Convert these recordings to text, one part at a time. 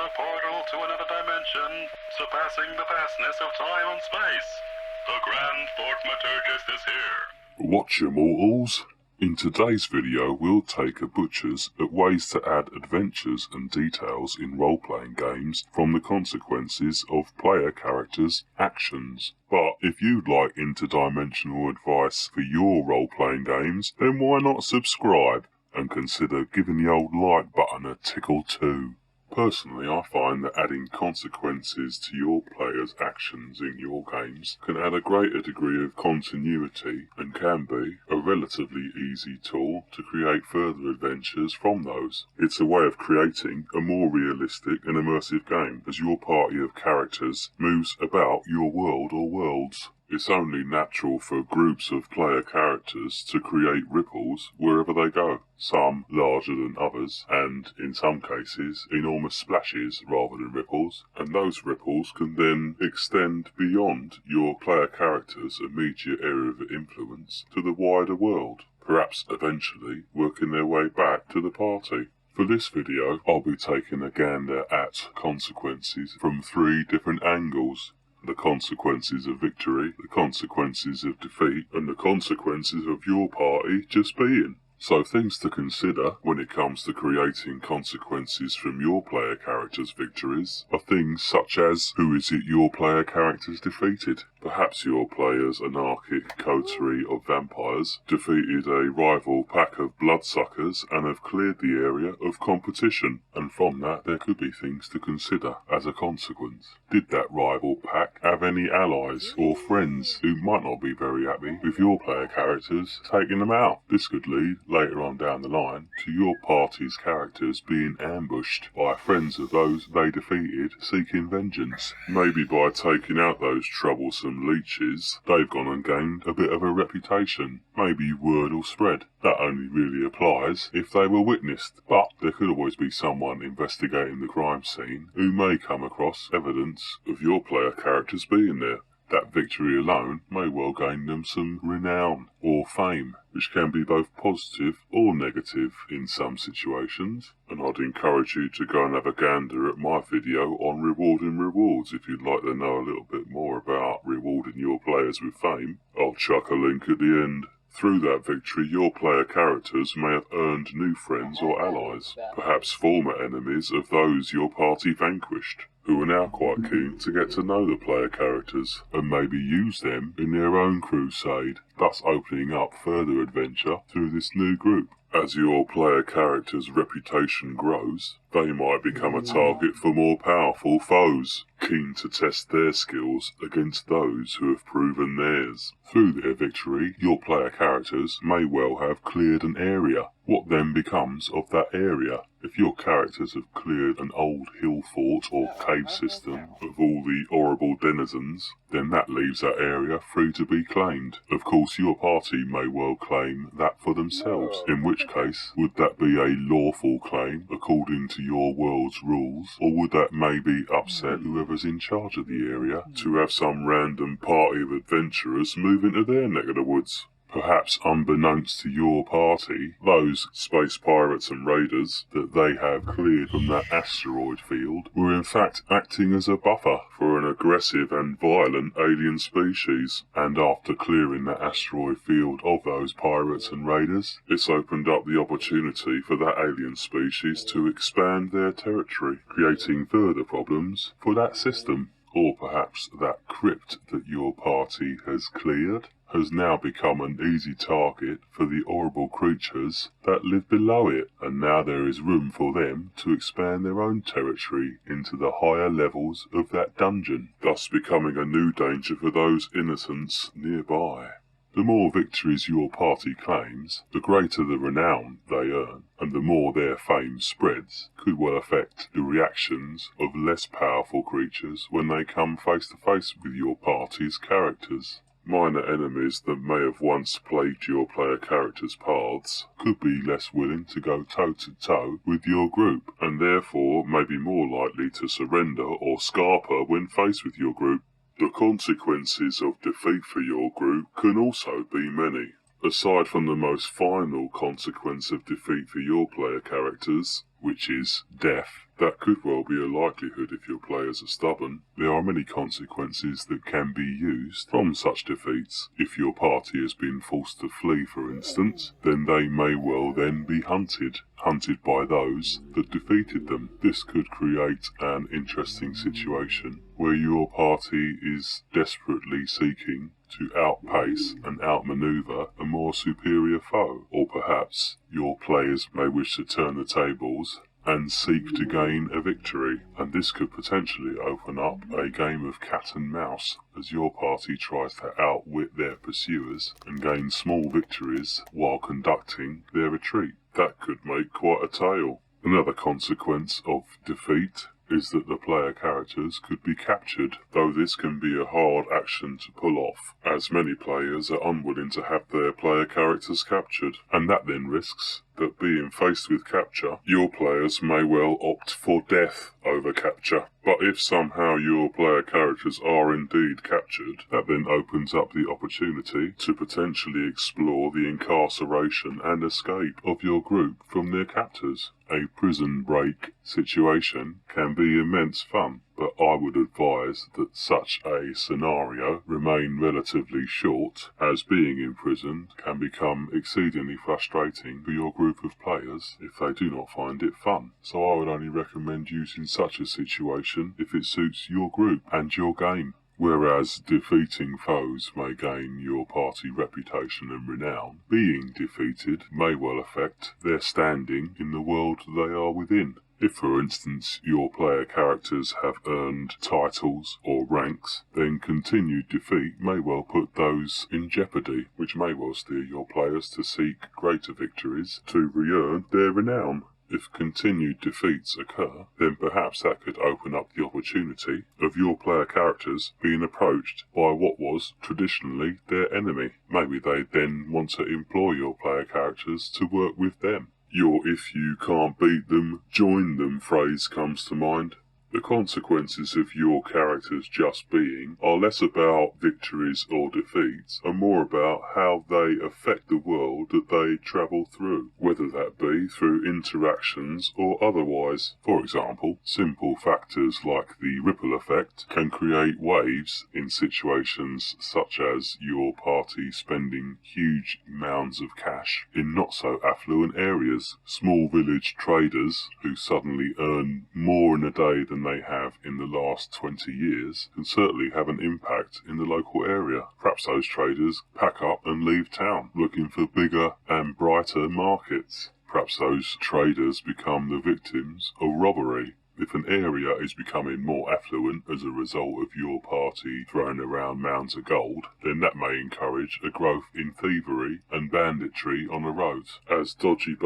a portal to another dimension, surpassing the vastness of time and space. The Grand Thaumaturgist is here. Watch your mortals. In today's video, we'll take a butcher's at ways to add adventures and details in role-playing games from the consequences of player characters' actions. But if you'd like interdimensional advice for your role-playing games, then why not subscribe and consider giving the old like button a tickle too. Personally, I find that adding consequences to your players' actions in your games can add a greater degree of continuity and can be a relatively easy tool to create further adventures from those. It's a way of creating a more realistic and immersive game as your party of characters moves about your world or worlds. It's only natural for groups of player characters to create ripples wherever they go, some larger than others, and in some cases enormous splashes rather than ripples, and those ripples can then extend beyond your player characters' immediate area of influence to the wider world, perhaps eventually working their way back to the party. For this video, I'll be taking a gander at consequences from 3 different angles. The consequences of victory, the consequences of defeat, and the consequences of your party just being. So things to consider when it comes to creating consequences from your player character's victories are things such as, who is it your player character's defeated? Perhaps your player's anarchic coterie of vampires defeated a rival pack of bloodsuckers and have cleared the area of competition, and from that there could be things to consider as a consequence. Did that rival pack have any allies or friends who might not be very happy with your player characters taking them out? This could lead, later on down the line, to your party's characters being ambushed by friends of those they defeated seeking vengeance. Maybe by taking out those troublesome leeches, they've gone and gained a bit of a reputation. Maybe word will spread. That only really applies if they were witnessed, but there could always be someone investigating the crime scene who may come across evidence of your player characters being there. That victory alone may well gain them some renown or fame, which can be both positive or negative in some situations. And I'd encourage you to go and have a gander at my video on rewarding rewards if you'd like to know a little bit more about rewarding your players with fame. I'll chuck a link at the end. Through that victory, your player characters may have earned new friends or allies, perhaps former enemies of those your party vanquished, who are now quite keen to get to know the player characters and maybe use them in their own crusade, thus opening up further adventure through this new group. As your player character's reputation grows, they might become a target for more powerful foes, keen to test their skills against those who have proven theirs. Through their victory, your player characters may well have cleared an area. What then becomes of that area? If your characters have cleared an old hill fort or cave system of all the horrible denizens, then that leaves that area free to be claimed. Of course, your party may well claim that for themselves, in which case, would that be a lawful claim according to your world's rules, or would that maybe upset whoever's in charge of the area to have some random party of adventurers move into their neck of the woods? Perhaps unbeknownst to your party, those space pirates and raiders that they have cleared from that asteroid field were in fact acting as a buffer for an aggressive and violent alien species, and after clearing that asteroid field of those pirates and raiders, it's opened up the opportunity for that alien species to expand their territory, creating further problems for that system. Or perhaps that crypt that your party has cleared has now become an easy target for the horrible creatures that live below it, and now there is room for them to expand their own territory into the higher levels of that dungeon, thus becoming a new danger for those innocents nearby. The more victories your party claims, the greater the renown they earn, and the more their fame spreads could well affect the reactions of less powerful creatures when they come face to face with your party's characters. Minor enemies that may have once plagued your player characters' paths could be less willing to go toe-to-toe with your group, and therefore may be more likely to surrender or scarper when faced with your group. The consequences of defeat for your group can also be many. Aside from the most final consequence of defeat for your player characters, which is death, that could well be a likelihood if your players are stubborn. There are many consequences that can be used from such defeats. If your party has been forced to flee, for instance, then they may well then be hunted by those that defeated them. This could create an interesting situation where your party is desperately seeking to outpace and outmaneuver a more superior foe, or perhaps your players may wish to turn the tables and seek to gain a victory, and this could potentially open up a game of cat and mouse as your party tries to outwit their pursuers and gain small victories while conducting their retreat. That could make quite a tale. Another consequence of defeat is that the player characters could be captured, though this can be a hard action to pull off, as many players are unwilling to have their player characters captured, and that then risks that being faced with capture, your players may well opt for death over capture. But if somehow your player characters are indeed captured, that then opens up the opportunity to potentially explore the incarceration and escape of your group from their captors. A prison break situation can be immense fun, but I would advise that such a scenario remain relatively short, as being imprisoned can become exceedingly frustrating for your group of players if they do not find it fun. So I would only recommend using such a situation if it suits your group and your game. Whereas defeating foes may gain your party reputation and renown, being defeated may well affect their standing in the world they are within. If, for instance, your player characters have earned titles or ranks, then continued defeat may well put those in jeopardy, which may well steer your players to seek greater victories to re-earn their renown. If continued defeats occur, then perhaps that could open up the opportunity of your player characters being approached by what was traditionally their enemy. Maybe they then want to employ your player characters to work with them. Your "if you can't beat them, join them" phrase comes to mind. The consequences of your characters just being are less about victories or defeats, and more about how they affect the world that they travel through, whether that be through interactions or otherwise. For example, simple factors like the ripple effect can create waves in situations such as your party spending huge mounds of cash in not so affluent areas. Small village traders who suddenly earn more in a day than they have in the last 20 years can certainly have an impact in the local area. Perhaps those traders pack up and leave town, looking for bigger and brighter markets. Perhaps those traders become the victims of robbery. If an area is becoming more affluent as a result of your party throwing around mounds of gold, then that may encourage a growth in thievery and banditry on the roads, as dodgy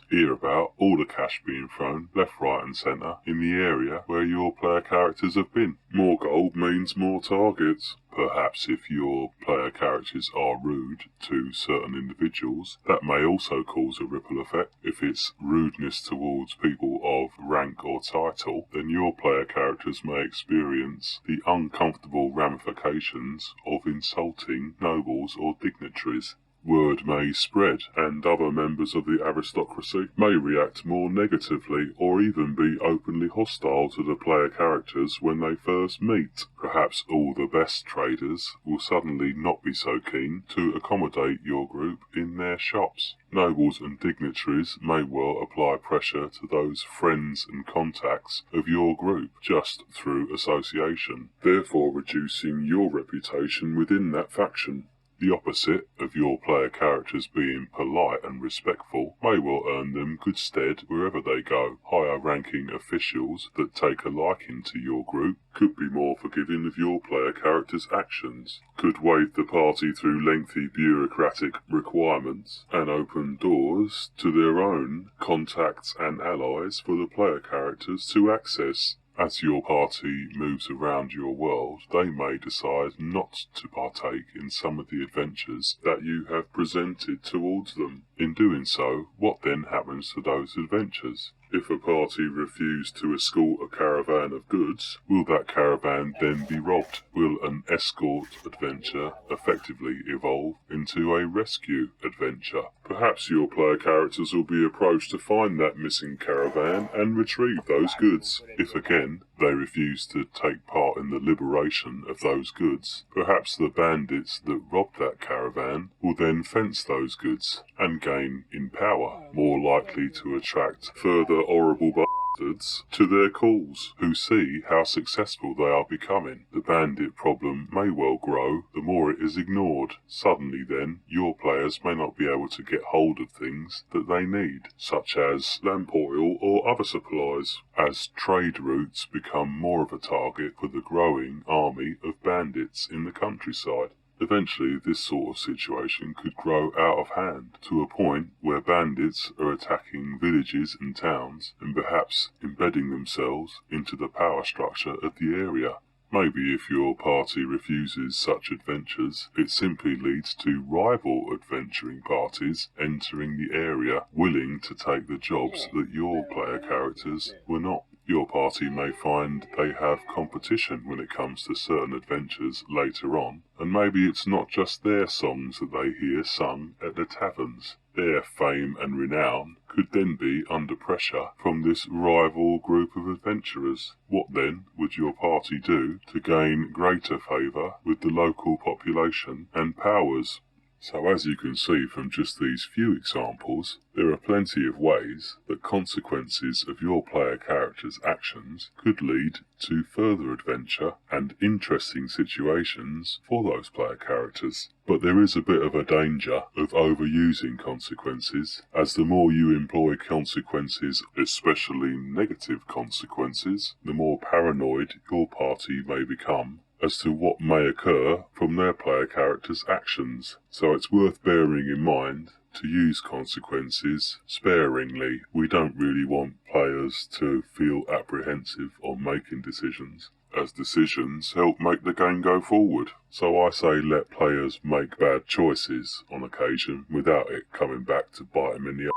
hear about all the cash being thrown left, right and centre in the area where your player characters have been. More gold means more targets. Perhaps if your player characters are rude to certain individuals, that may also cause a ripple effect. If it's rudeness towards people of rank or title, then your player characters may experience the uncomfortable ramifications of insulting nobles or dignitaries. Word may spread, and other members of the aristocracy may react more negatively or even be openly hostile to the player characters when they first meet. Perhaps all the best traders will suddenly not be so keen to accommodate your group in their shops. Nobles and dignitaries may well apply pressure to those friends and contacts of your group just through association, therefore reducing your reputation within that faction. The opposite of your player characters being polite and respectful may well earn them good stead wherever they go. Higher-ranking officials that take a liking to your group could be more forgiving of your player characters' actions, could wave the party through lengthy bureaucratic requirements, and open doors to their own contacts and allies for the player characters to access. As your party moves around your world, they may decide not to partake in some of the adventures that you have presented towards them. In doing so, what then happens to those adventures? If a party refused to escort a caravan of goods, will that caravan then be robbed? Will an escort adventure effectively evolve into a rescue adventure? Perhaps your player characters will be approached to find that missing caravan and retrieve those goods. If again, they refuse to take part in the liberation of those goods, perhaps the bandits that robbed that caravan will then fence those goods and gain in power, more likely to attract further horrible bastards to their calls, who see how successful they are becoming. The bandit problem may well grow the more it is ignored. Suddenly then, your players may not be able to get hold of things that they need, such as lamp oil or other supplies, as trade routes become more of a target for the growing army of bandits in the countryside. Eventually, this sort of situation could grow out of hand, to a point where bandits are attacking villages and towns and perhaps embedding themselves into the power structure of the area. Maybe if your party refuses such adventures, it simply leads to rival adventuring parties entering the area willing to take the jobs that your player characters were not. Your party may find they have competition when it comes to certain adventures later on, and maybe it's not just their songs that they hear sung at the taverns. Their fame and renown could then be under pressure from this rival group of adventurers. What then would your party do to gain greater favour with the local population and powers? So as you can see from just these few examples, there are plenty of ways that consequences of your player character's actions could lead to further adventure and interesting situations for those player characters. But there is a bit of a danger of overusing consequences, as the more you employ consequences, especially negative consequences, the more paranoid your party may become as to what may occur from their player character's actions. So it's worth bearing in mind to use consequences sparingly. We don't really want players to feel apprehensive on making decisions, as decisions help make the game go forward. So I say let players make bad choices on occasion without it coming back to bite them in the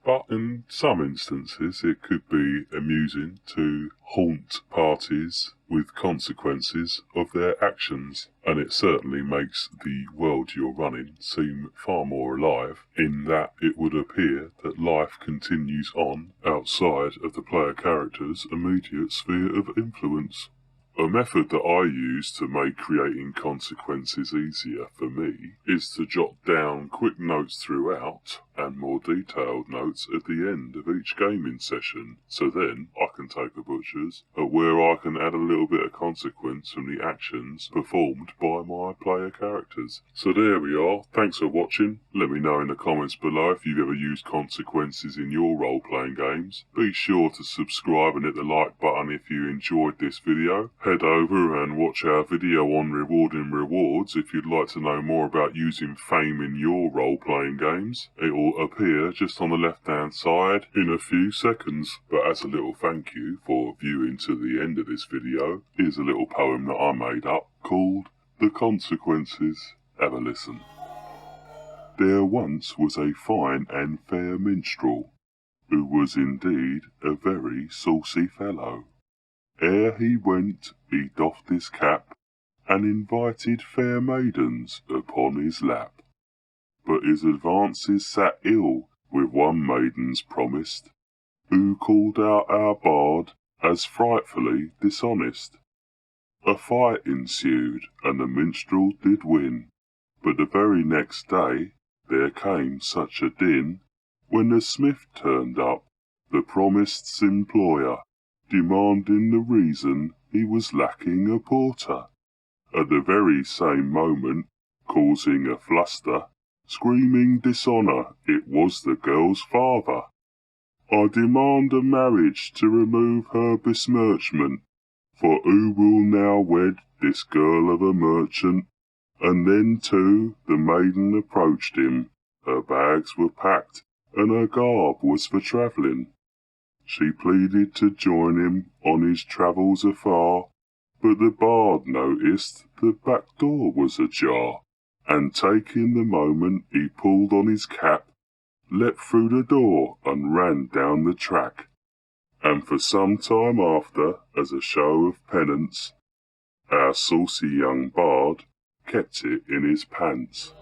But in some instances it could be amusing to haunt parties with consequences of their actions, and it certainly makes the world you're running seem far more alive, in that it would appear that life continues on outside of the player character's immediate sphere of influence. A method that I use to make creating consequences easier for me is to jot down quick notes throughout and more detailed notes at the end of each gaming session, so then I can take the butchers at where I can add a little bit of consequence from the actions performed by my player characters. So there we are, thanks for watching. Let me know in the comments below if you've ever used consequences in your role-playing games. Be sure to subscribe and hit the like button if you enjoyed this video. Head over and watch our video on rewarding rewards if you'd like to know more about using fame in your role-playing games. It will appear just on the left-hand side in a few seconds. But as a little thank you for viewing to the end of this video, here's a little poem that I made up called The Consequences. Have a listen. There once was a fine and fair minstrel, who was indeed a very saucy fellow. Ere he went, he doffed his cap, and invited fair maidens upon his lap. But his advances sat ill with one maiden's promised, who called out our bard as frightfully dishonest. A fight ensued, and the minstrel did win, but the very next day there came such a din, when the smith turned up, the promised's employer, demanding the reason he was lacking a porter. At the very same moment, causing a fluster, screaming dishonour, it was the girl's father. I demand a marriage to remove her besmirchment, for who will now wed this girl of a merchant? And then too the maiden approached him, her bags were packed, and her garb was for travelling. She pleaded to join him on his travels afar, but the bard noticed the back door was ajar, and taking the moment he pulled on his cap, leapt through the door and ran down the track. And for some time after, as a show of penance, our saucy young bard kept it in his pants.